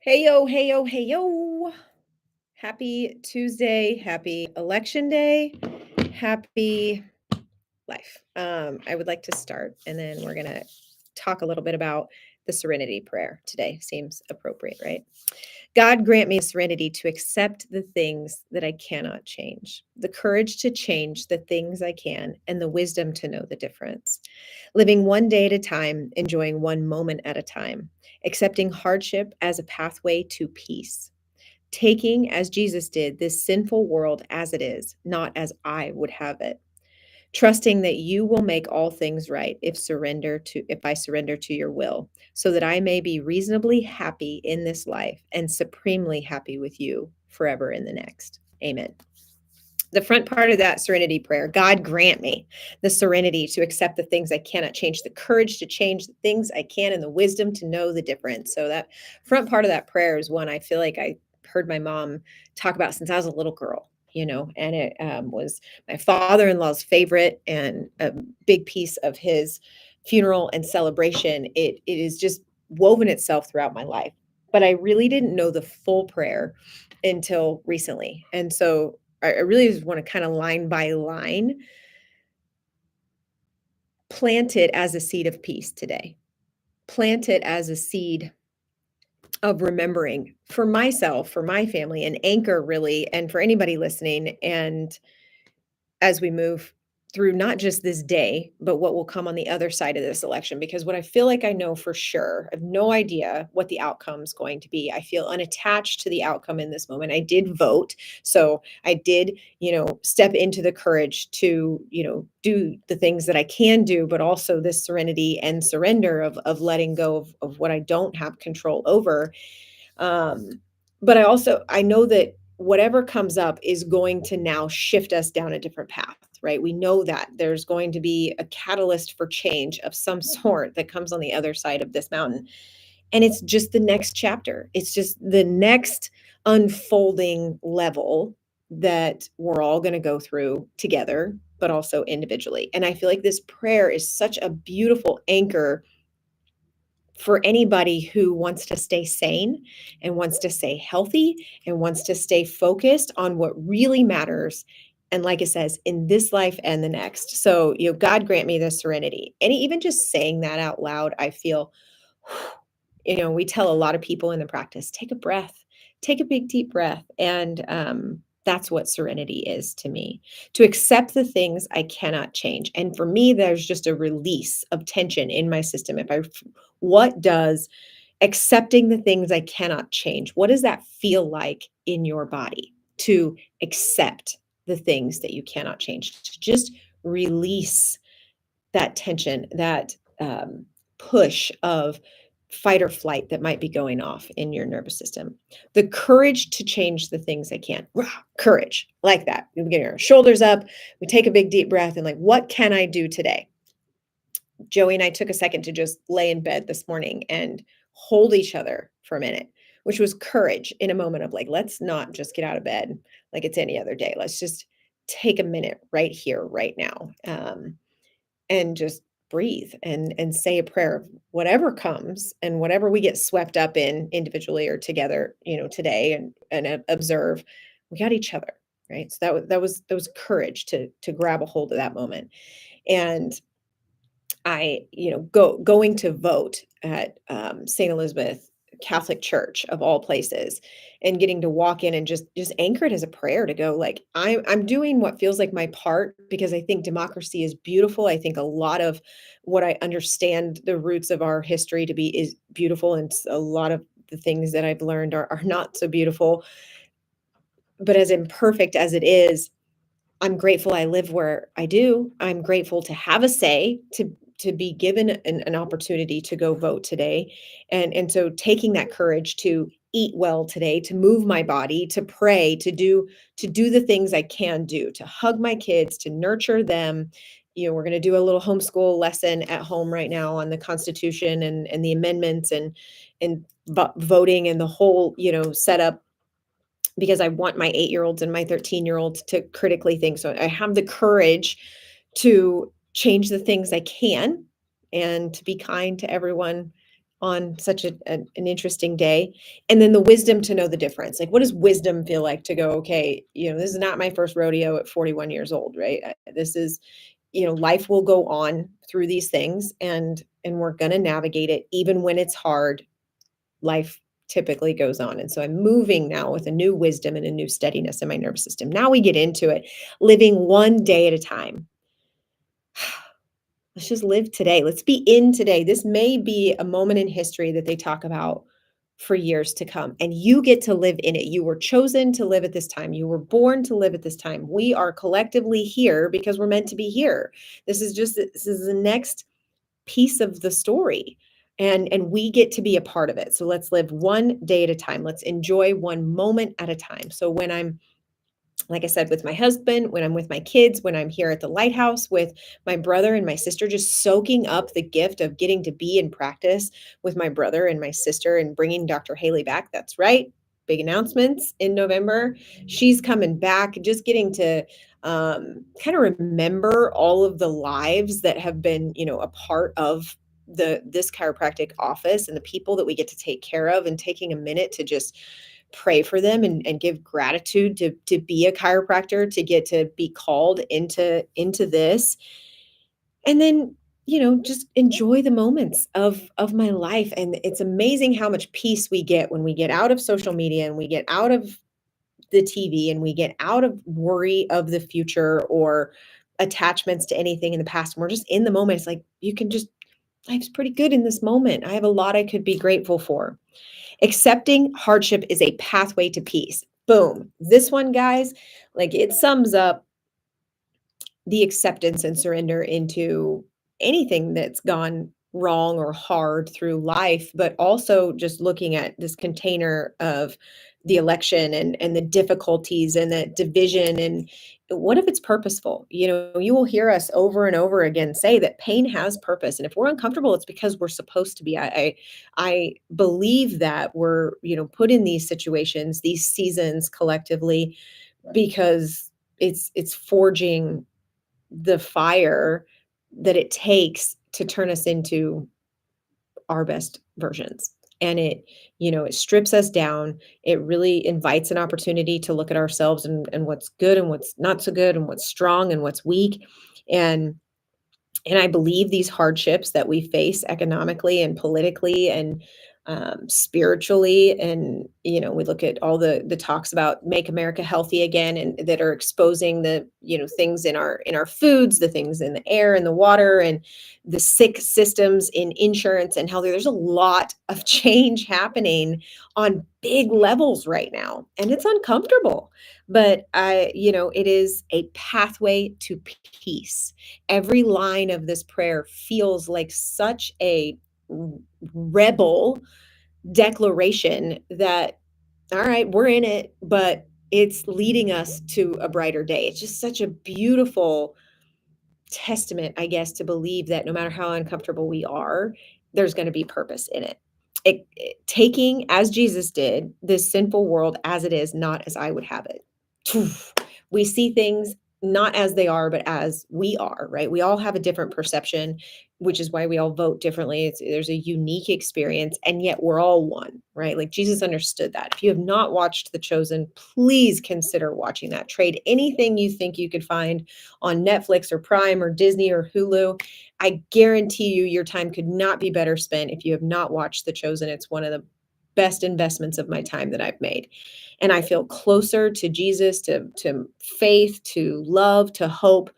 Hey yo, hey yo, hey yo. Happy Tuesday, happy election day, happy life. I would like to start and then we're going to talk a little bit about the serenity prayer today. Seems appropriate, right? God grant me serenity to accept the things that I cannot change, the courage to change the things I can, and the wisdom to know the difference. Living one day at a time, enjoying one moment at a time, accepting hardship as a pathway to peace. Taking, as Jesus did, this sinful world as it is, not as I would have it. Trusting that you will make all things right if I surrender to your will, so that I may be reasonably happy in this life and supremely happy with you forever in the next. Amen. The front part of that serenity prayer, God grant me the serenity to accept the things I cannot change, the courage to change the things I can, and the wisdom to know the difference. So that front part of that prayer is one I feel like I heard my mom talk about since I was a little girl, and it was my father-in-law's favorite and a big piece of his funeral and celebration. It is just woven itself throughout my life. But I really didn't know the full prayer until recently. And so I really just want to kind of line by line plant it as a seed of peace today. Plant it as a seed of remembering for myself, for my family, an anchor really, and for anybody listening. And as we move through not just this day, but what will come on the other side of this election. Because what I feel like I know for sure, I have no idea what the outcome is going to be. I feel unattached to the outcome in this moment. I did vote. So I did, step into the courage to, do the things that I can do, but also this serenity and surrender of letting go of what I don't have control over. But I know that whatever comes up is going to now shift us down a different path, right? We know that there's going to be a catalyst for change of some sort that comes on the other side of this mountain. And it's just the next chapter. It's just the next unfolding level that we're all going to go through together, but also individually. And I feel like this prayer is such a beautiful anchor for anybody who wants to stay sane and wants to stay healthy and wants to stay focused on what really matters. And like it says, in this life and the next. So, God grant me the serenity. And even just saying that out loud, I feel, we tell a lot of people in the practice, take a breath, take a big, deep breath. And that's what serenity is to me, to accept the things I cannot change. And for me, there's just a release of tension in my system. What does accepting the things I cannot change, what does that feel like in your body to accept the things that you cannot change, to just release that tension, that push of fight or flight that might be going off in your nervous system. The courage to change the things I can. Rah, courage, like that. We get our shoulders up, we take a big deep breath, and like, what can I do today? Joey and I took a second to just lay in bed this morning and hold each other for a minute, which was courage in a moment of like, let's not just get out of bed like it's any other day. Let's just take a minute right here, right now, and just breathe and say a prayer of whatever comes and whatever we get swept up in individually or together, today and observe. We got each other, right? So that was courage to grab a hold of that moment. And I, going to vote at St. Elizabeth Catholic Church of all places, and getting to walk in and just anchor it as a prayer to go like I'm doing what feels like my part, because I think democracy is beautiful. I think a lot of what I understand the roots of our history to be is beautiful, and a lot of the things that I've learned are not so beautiful. But as imperfect as it is, I'm grateful I live where I do. I'm grateful to have a say, to be given an opportunity to go vote today. And so taking that courage to eat well today, to move my body, to pray, to do the things I can do, to hug my kids, to nurture them. We're going to do a little homeschool lesson at home right now on the Constitution and the amendments and voting and the whole, setup, because I want my 8-year-olds and my 13-year-olds to critically think. So I have the courage to change the things I can and to be kind to everyone on such an interesting day. And then the wisdom to know the difference. Like, what does wisdom feel like to go, okay, this is not my first rodeo at 41 years old, right? This is, life will go on through these things, and we're going to navigate it even when it's hard. Life typically goes on. And so I'm moving now with a new wisdom and a new steadiness in my nervous system. Now we get into it, living one day at a time. Let's just live today. Let's be in today. This may be a moment in history that they talk about for years to come, and you get to live in it. You were chosen to live at this time. You were born to live at this time. We are collectively here because we're meant to be here. This is the next piece of the story, and we get to be a part of it. So let's live one day at a time. Let's enjoy one moment at a time. So when I'm, like I said, with my husband, when I'm with my kids, when I'm here at the lighthouse with my brother and my sister, just soaking up the gift of getting to be in practice with my brother and my sister and bringing Dr. Haley back. That's right. Big announcements in November. She's coming back, just getting to kind of remember all of the lives that have been, a part of this chiropractic office and the people that we get to take care of, and taking a minute to just pray for them and give gratitude to be a chiropractor, to get to be called into this. And then, just enjoy the moments of my life. And it's amazing how much peace we get when we get out of social media and we get out of the TV and we get out of worry of the future or attachments to anything in the past. And we're just in the moment. It's like, you can just, life's pretty good in this moment. I have a lot I could be grateful for. Accepting hardship is a pathway to peace. Boom. This one, guys, like, it sums up the acceptance and surrender into anything that's gone wrong or hard through life, but also just looking at this container of the election and the difficulties and the division, and what if it's purposeful? You will hear us over and over again say that pain has purpose, and if we're uncomfortable, it's because we're supposed to be. I believe that we're, put in these situations, these seasons collectively, because it's forging the fire that it takes to turn us into our best versions. And it strips us down. It really invites an opportunity to look at ourselves and what's good and what's not so good and what's strong and what's weak. And and I believe these hardships that we face economically and politically and spiritually, and we look at all the talks about make America healthy again, and that are exposing the things in our foods, the things in the air and the water, and the sick systems in insurance and health. There's a lot of change happening on big levels right now, and it's uncomfortable. But it is a pathway to peace. Every line of this prayer feels like such a rebel declaration that, all right, we're in it, but it's leading us to a brighter day. It's just such a beautiful testament, I guess, to believe that no matter how uncomfortable we are, there's going to be purpose in it. Taking, as Jesus did, this sinful world as it is, not as I would have it. We see things not as they are, but as we are, right? We all have a different perception, which is why we all vote differently. There's a unique experience, and yet we're all one, right? Like, Jesus understood that. If you have not watched The Chosen, please consider watching that. Trade anything you think you could find on Netflix or Prime or Disney or Hulu. I guarantee you your time could not be better spent if you have not watched The Chosen. It's one of the best investments of my time that I've made. And I feel closer to Jesus, to faith, to love, to hope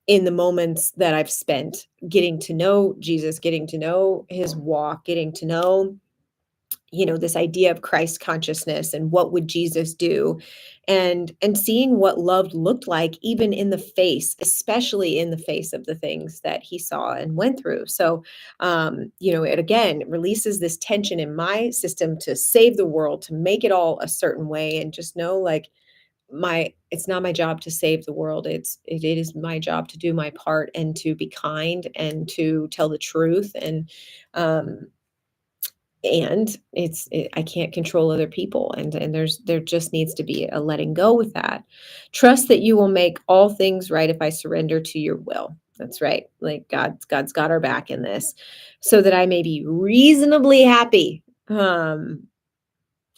in the moments that I've spent getting to know Jesus, getting to know his walk, getting to know this idea of Christ consciousness and what would Jesus do, and seeing what love looked like, even in the face, especially in the face of the things that he saw and went through. So it again releases this tension in my system to save the world, to make it all a certain way, and just know, like, it's not my job to save the world. It is my job to do my part and to be kind and to tell the truth. Um I can't control other people, and there just needs to be a letting go with that. Trust that you will make all things right if I surrender to your will. That's right. Like God's got our back in this so that I may be reasonably happy in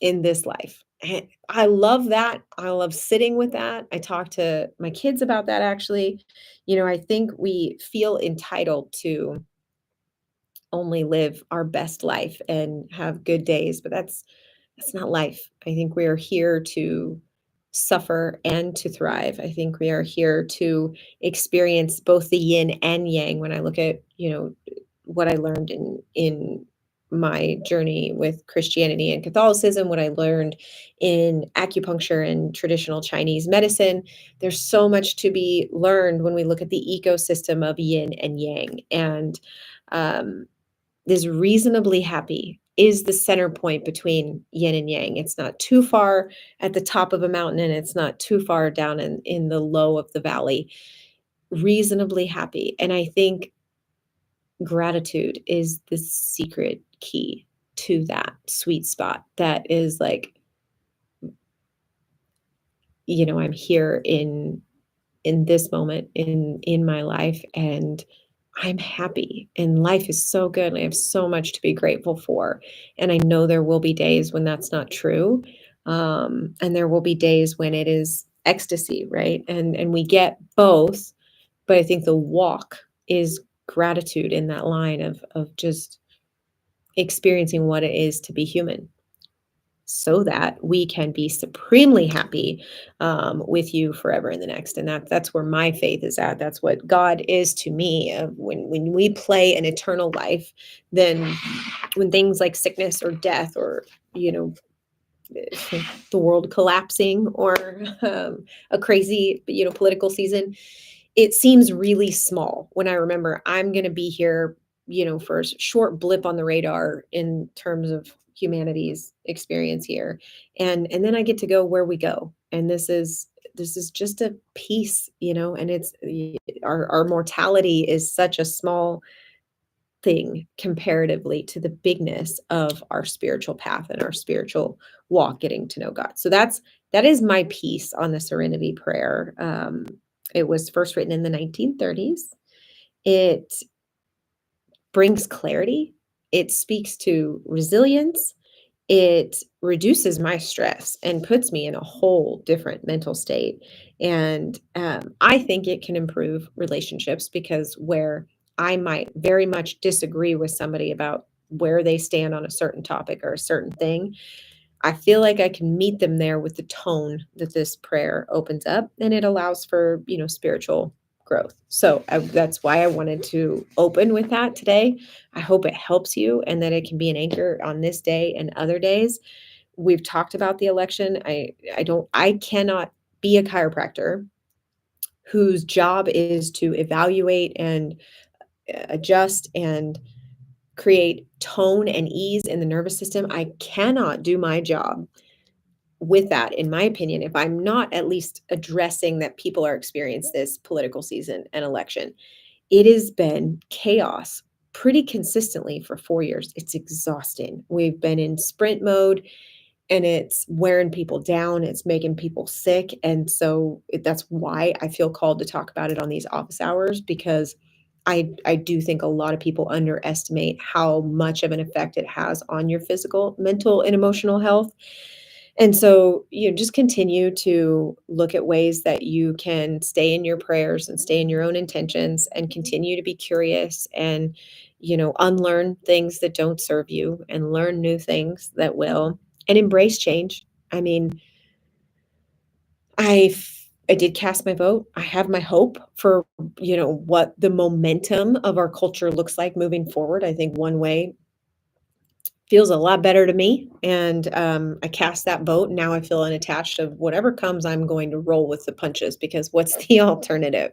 this life. And I love that. I love sitting with that. I talk to my kids about that actually. I think we feel entitled to only live our best life and have good days, but that's not life. I think we are here to suffer and to thrive. I think we are here to experience both the yin and yang. When I look at, what I learned in my journey with Christianity and Catholicism, what I learned in acupuncture and traditional Chinese medicine, there's so much to be learned when we look at the ecosystem of yin and yang. And um, is reasonably happy is the center point between yin and yang. It's not too far at the top of a mountain and it's not too far down in the low of the valley. Reasonably happy. And I think gratitude is the secret key to that sweet spot that is like, I'm here in this moment in my life, and I'm happy and life is so good and I have so much to be grateful for. And I know there will be days when that's not true. And there will be days when it is ecstasy, right? And we get both, but I think the walk is gratitude in that line of just experiencing what it is to be human so that we can be supremely happy with you forever in the next. And that's where my faith is at. That's what God is to me. When we play an eternal life, then when things like sickness or death or you know the world collapsing or a crazy political season, it seems really small when I remember I'm going to be here, for a short blip on the radar in terms of humanity's experience here. And then I get to go where we go. And this is just a piece, and it's our mortality is such a small thing comparatively to the bigness of our spiritual path and our spiritual walk, getting to know God. So that is my piece on the Serenity Prayer. It was first written in the 1930s. It brings clarity. It speaks to resilience. It reduces my stress and puts me in a whole different mental state. And I think it can improve relationships because where I might very much disagree with somebody about where they stand on a certain topic or a certain thing, I feel like I can meet them there with the tone that this prayer opens up, and it allows for, spiritual growth. So that's why I wanted to open with that today. I hope it helps you and that it can be an anchor on this day and other days. We've talked about the election. I cannot be a chiropractor whose job is to evaluate and adjust and create tone and ease in the nervous system. I cannot do my job with that, in my opinion, if I'm not at least addressing that people are experiencing this political season and election. It has been chaos pretty consistently for 4 years. It's exhausting. We've been in sprint mode and it's wearing people down. It's making people sick. And so that's why I feel called to talk about it on these office hours, because I do think a lot of people underestimate how much of an effect it has on your physical, mental, and emotional health. And so, just continue to look at ways that you can stay in your prayers and stay in your own intentions and continue to be curious and, unlearn things that don't serve you and learn new things that will, and embrace change. I mean, I did cast my vote. I have my hope for, what the momentum of our culture looks like moving forward. I think one way feels a lot better to me. And I cast that vote. Now I feel unattached of whatever comes, I'm going to roll with the punches, because what's the alternative?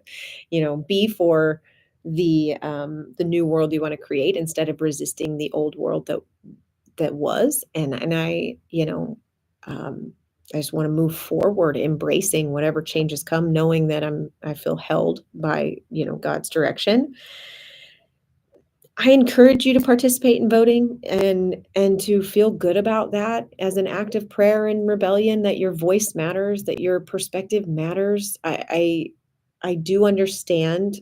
Be for the new world you want to create instead of resisting the old world that was. And I just want to move forward, embracing whatever changes come, knowing that I feel held by, God's direction. I encourage you to participate in voting and to feel good about that as an act of prayer and rebellion, that your voice matters, that your perspective matters. I do understand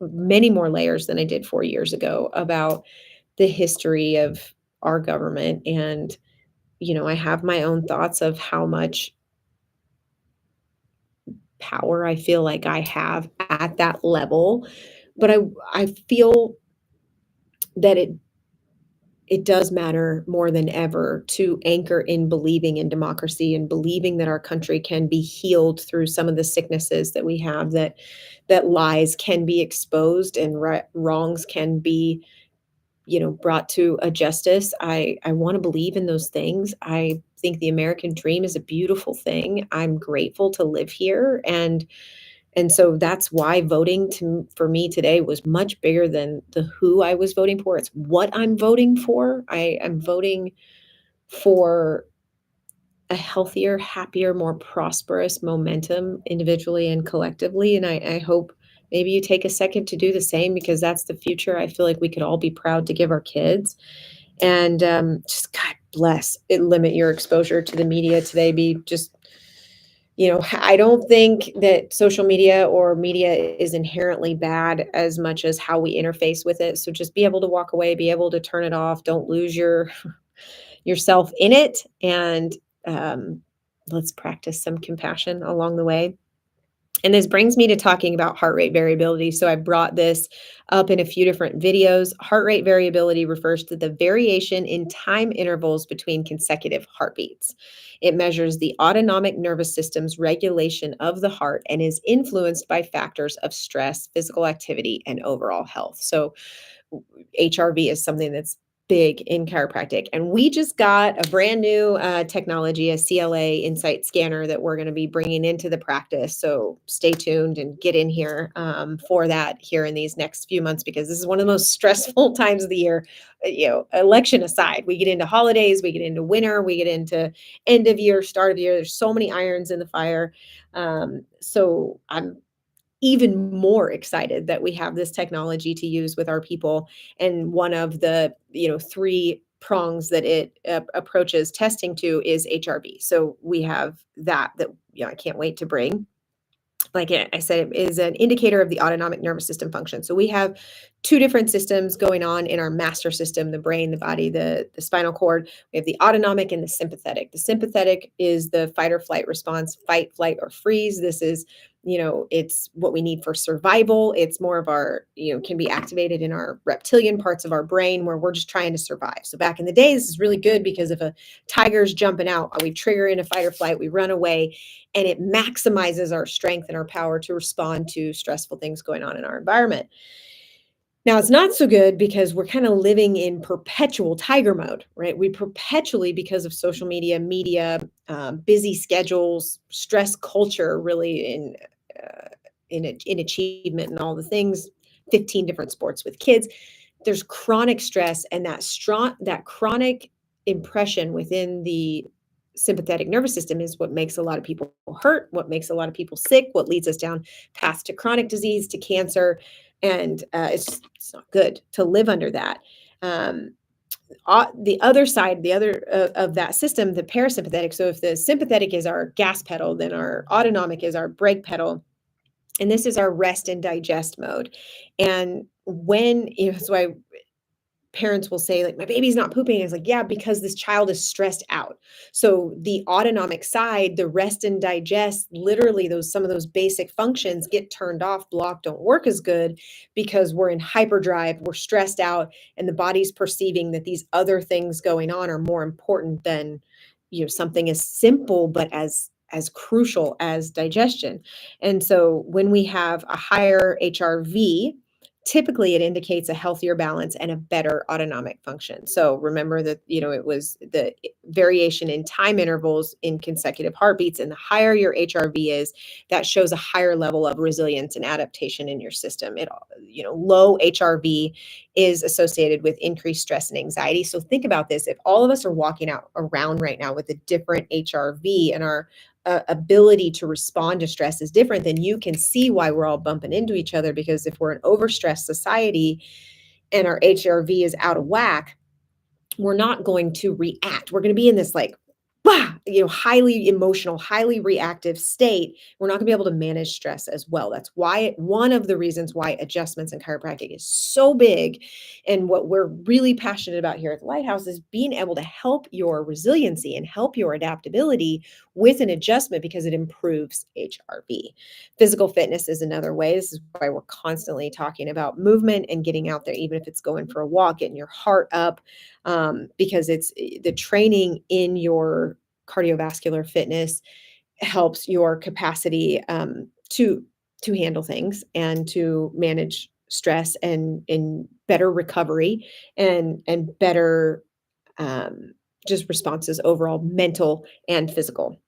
many more layers than I did 4 years ago about the history of our government. And, I have my own thoughts of how much power I feel like I have at that level, but I feel that it does matter more than ever to anchor in believing in democracy and believing that our country can be healed through some of the sicknesses that we have, that lies can be exposed and wrongs can be, brought to a justice. I want to believe in those things. I think the American dream is a beautiful thing. I'm grateful to live here, and so that's why voting for me today was much bigger than the who I was voting for. It's what I'm voting for. I am voting for a healthier, happier, more prosperous momentum individually and collectively. And I hope maybe you take a second to do the same, because that's the future I feel like we could all be proud to give our kids. And just God bless it, limit your exposure to the media today. Be just I don't think that social media or media is inherently bad as much as how we interface with it. So just be able to walk away, be able to turn it off. Don't lose yourself in it, and um, let's practice some compassion along the way. And this brings me to talking about heart rate variability. So I brought this up in a few different videos. Heart rate variability refers to the variation in time intervals between consecutive heartbeats. It measures the autonomic nervous system's regulation of the heart and is influenced by factors of stress, physical activity, and overall health. So HRV is something that's big in chiropractic. And we just got a brand new technology, a CLA Insight scanner that we're going to be bringing into the practice. So stay tuned and get in here for that here in these next few months, because this is one of the most stressful times of the year. Election aside, we get into holidays, we get into winter, we get into end of year, start of year. There's so many irons in the fire. So I'm even more excited that we have this technology to use with our people. And one of the, three prongs that it approaches testing to is HRV. So we have that, I can't wait to bring. Like I said, it is an indicator of the autonomic nervous system function. So we have two different systems going on in our master system: the brain, the body, the spinal cord. We have the autonomic and the sympathetic. The sympathetic is the fight or flight response, fight, flight, or freeze. This is, it's what we need for survival. It's more of our, can be activated in our reptilian parts of our brain where we're just trying to survive. So back in the day, this is really good, because if a tiger's jumping out, we trigger in a fight or flight, we run away, and it maximizes our strength and our power to respond to stressful things going on in our environment. Now, it's not so good because we're kind of living in perpetual tiger mode, right? We perpetually, because of social media, busy schedules, stress culture, really in achievement and all the things, 15 different sports with kids. There's chronic stress, and that chronic impression within the sympathetic nervous system is what makes a lot of people hurt, what makes a lot of people sick, what leads us down paths to chronic disease, to cancer. And it's not good to live under that. The other side, of that system, the parasympathetic. So if the sympathetic is our gas pedal, then our autonomic is our brake pedal. And this is our rest and digest mode. And when, so parents will say, like, my baby's not pooping. It's like, yeah, because this child is stressed out. So the autonomic side, the rest and digest, literally some of those basic functions get turned off, blocked, don't work as good, because we're in hyperdrive, we're stressed out, and the body's perceiving that these other things going on are more important than, something as simple but as crucial as digestion. And so when we have a higher HRV, typically it indicates a healthier balance and a better autonomic function. So remember that, it was the variation in time intervals in consecutive heartbeats, and the higher your HRV is, that shows a higher level of resilience and adaptation in your system. Low HRV is associated with increased stress and anxiety. So think about this. If all of us are walking around right now with a different HRV, and our ability to respond to stress is different, then you can see why we're all bumping into each other. Because if we're an overstressed society and our HRV is out of whack, we're not going to react. We're going to be in this like, bah, highly emotional, highly reactive state, we're not going to be able to manage stress as well. That's why one of the reasons why adjustments in chiropractic is so big. And what we're really passionate about here at the Lighthouse is being able to help your resiliency and help your adaptability with an adjustment because it improves HRV. Physical fitness is another way. This is why we're constantly talking about movement and getting out there, even if it's going for a walk, getting your heart up, because it's the training in your cardiovascular fitness helps your capacity to handle things and to manage stress and in better recovery and better um, just responses overall, mental and physical.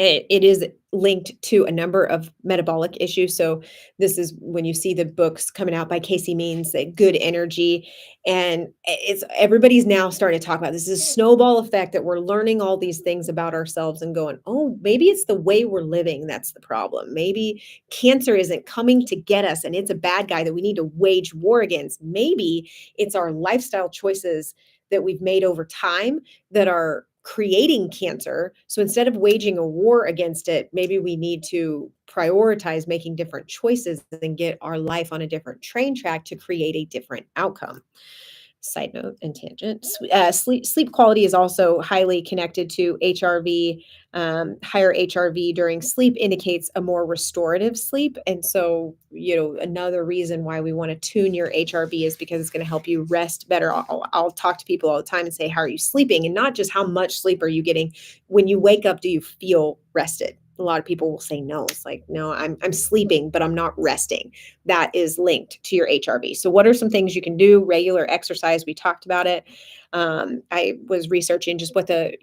It is linked to a number of metabolic issues. So this is when you see the books coming out by Casey Means, that good energy, and it's everybody's now starting to talk about this. This is a snowball effect that we're learning all these things about ourselves and going, oh, maybe it's the way we're living that's the problem. Maybe cancer isn't coming to get us and it's a bad guy that we need to wage war against. Maybe it's our lifestyle choices that we've made over time that are creating cancer. So instead of waging a war against it, maybe we need to prioritize making different choices and get our life on a different train track to create a different outcome. Side note and tangent. Sleep quality is also highly connected to HRV. Higher HRV during sleep indicates a more restorative sleep. And so, another reason why we want to tune your HRV is because it's going to help you rest better. I'll talk to people all the time and say, how are you sleeping? And not just how much sleep are you getting. When you wake up, do you feel rested? A lot of people will say no. It's like, no, I'm sleeping, but I'm not resting. That is linked to your HRV. So what are some things you can do? Regular exercise, we talked about it. I was researching just what the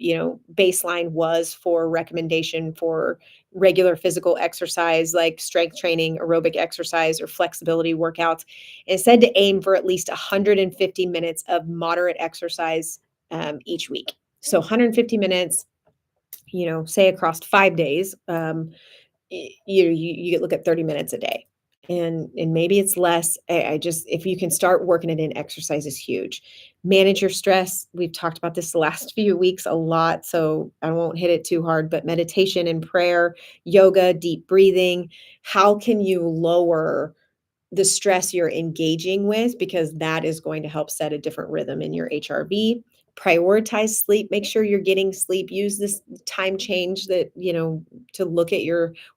baseline was for recommendation for regular physical exercise, like strength training, aerobic exercise, or flexibility workouts. And it said to aim for at least 150 minutes of moderate exercise each week. So 150 minutes, say across 5 days. You look at 30 minutes a day, and maybe it's less. I just, if you can start working it in, exercise is huge. Manage your stress. We've talked about this the last few weeks a lot, so I won't hit it too hard, but meditation and prayer, yoga, deep breathing. How can you lower the stress you're engaging with, because that is going to help set a different rhythm in your HRV. Prioritize sleep. Make sure you're getting sleep. Use this time change that, to look at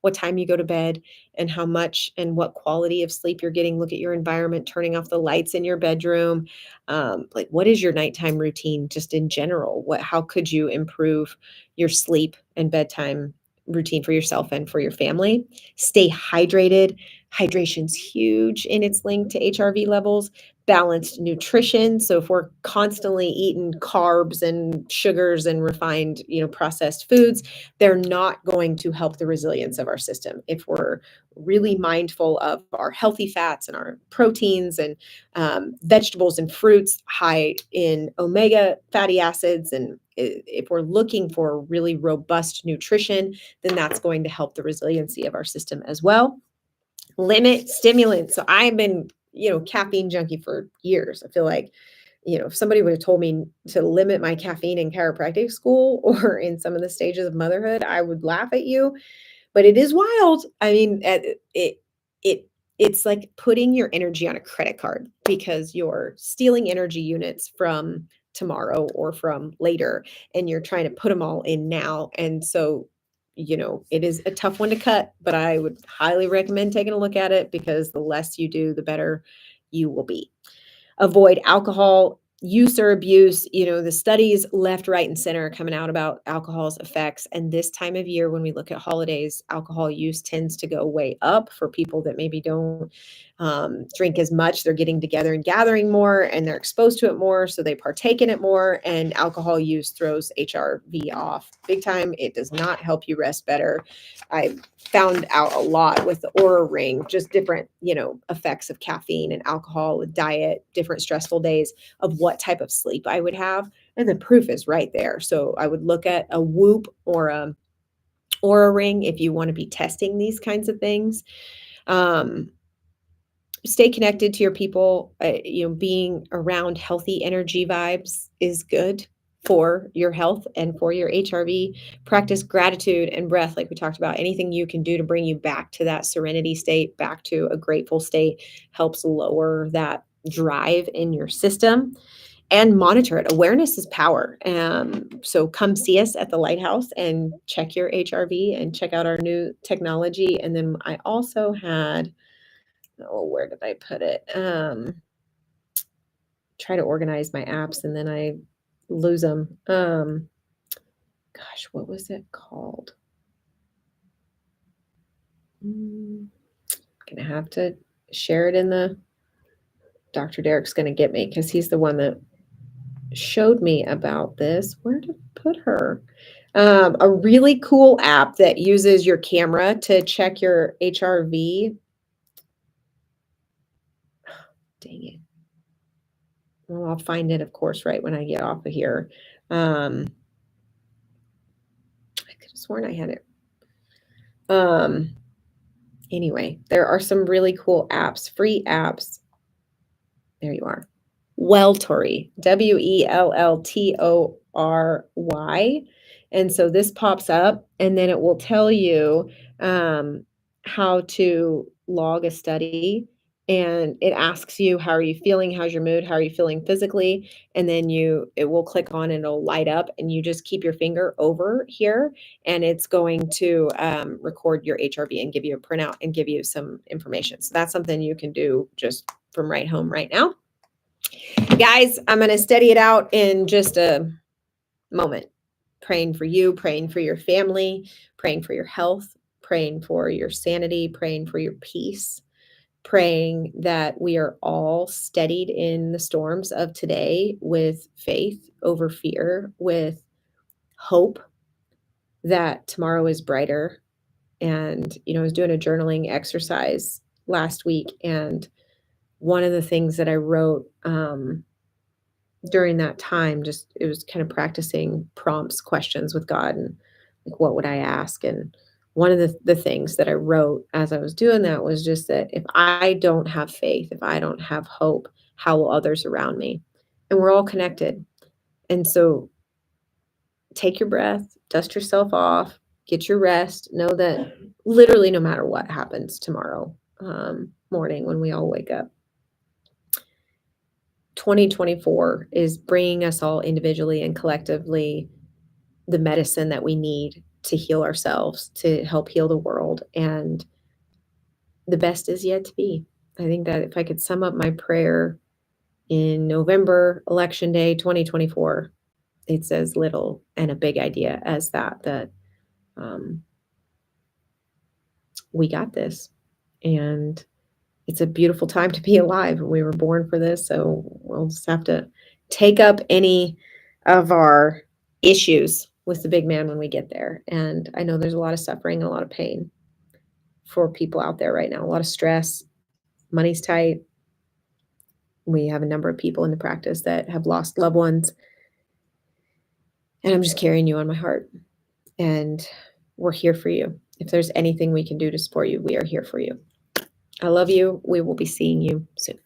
what time you go to bed and how much and what quality of sleep you're getting. Look at your environment, turning off the lights in your bedroom. Like, what is your nighttime routine just in general? How could you improve your sleep and bedtime routine for yourself and for your family? Stay hydrated. Hydration's huge in its link to HRV levels. Balanced nutrition. So if we're constantly eating carbs and sugars and refined, processed foods, they're not going to help the resilience of our system. If we're really mindful of our healthy fats and our proteins and vegetables and fruits high in omega fatty acids, and if we're looking for really robust nutrition, then that's going to help the resiliency of our system as well. Limit stimulants. So I've been, caffeine junkie for years. I feel like, if somebody would have told me to limit my caffeine in chiropractic school or in some of the stages of motherhood, I would laugh at you. But it is wild. I mean, it's like putting your energy on a credit card, because you're stealing energy units from tomorrow or from later, and you're trying to put them all in now. And so, it is a tough one to cut, but I would highly recommend taking a look at it, because the less you do, the better you will be. Avoid alcohol use or abuse. The studies left, right, and center are coming out about alcohol's effects. And this time of year, when we look at holidays, alcohol use tends to go way up for people that maybe don't drink as much. They're getting together and gathering more, and they're exposed to it more, so they partake in it more. And alcohol use throws HRV off big time. It does not help you rest better. I found out a lot with the Oura ring, just different, effects of caffeine and alcohol with diet, different stressful days, of what type of sleep I would have. And the proof is right there. So I would look at a Whoop or a Oura ring if you want to be testing these kinds of things. Stay connected to your people. Being around healthy energy vibes is good. for your health and for your HRV. Practice gratitude and breath, like we talked about. Anything you can do to bring you back to that serenity state, back to a grateful state, helps lower that drive in your system. And monitor it. Awareness is power. So come see us at the Lighthouse and check your HRV and check out our new technology. And then I also had, oh, where did I put it? Try to organize my apps and then I lose them. Gosh, what was it called? I'm gonna have to share it in the. Dr. Derek's gonna get me because he's the one that showed me about this. Where to put her? A really cool app that uses your camera to check your HRV. Dang it. Well, I'll find it, of course, right when I get off of here. I could have sworn I had it. Anyway, there are some really cool apps, free apps. There you are. Welltory, Welltory. And so this pops up and then it will tell you how to log a study. And it asks you, how are you feeling? How's your mood? How are you feeling physically? And then it will click on and it'll light up and you just keep your finger over here and it's going to record your HRV and give you a printout and give you some information. So that's something you can do just from right home right now. Guys, I'm going to steady it out in just a moment. Praying for you, praying for your family, praying for your health, praying for your sanity, praying for your peace, praying that we are all steadied in the storms of today with faith over fear, with hope that tomorrow is brighter. And, I was doing a journaling exercise last week, and one of the things that I wrote during that time, it was kind of practicing prompts, questions with God, and like, what would I ask? And one of the things that I wrote as I was doing that was just that if I don't have faith, if I don't have hope, how will others around me? And we're all connected. And so take your breath, dust yourself off, get your rest. Know that literally no matter what happens tomorrow morning when we all wake up, 2024 is bringing us all individually and collectively the medicine that we need to heal ourselves, to help heal the world. And the best is yet to be. I think that if I could sum up my prayer in November, election day, 2024, it's as little and a big idea as that we got this. And it's a beautiful time to be alive. We were born for this, so we'll just have to take up any of our issues with the big man when we get there. And I know there's a lot of suffering and a lot of pain for people out there right now, a lot of stress, money's tight. We have a number of people in the practice that have lost loved ones. And I'm just carrying you on my heart. And we're here for you. If there's anything we can do to support you, we are here for you. I love you. We will be seeing you soon.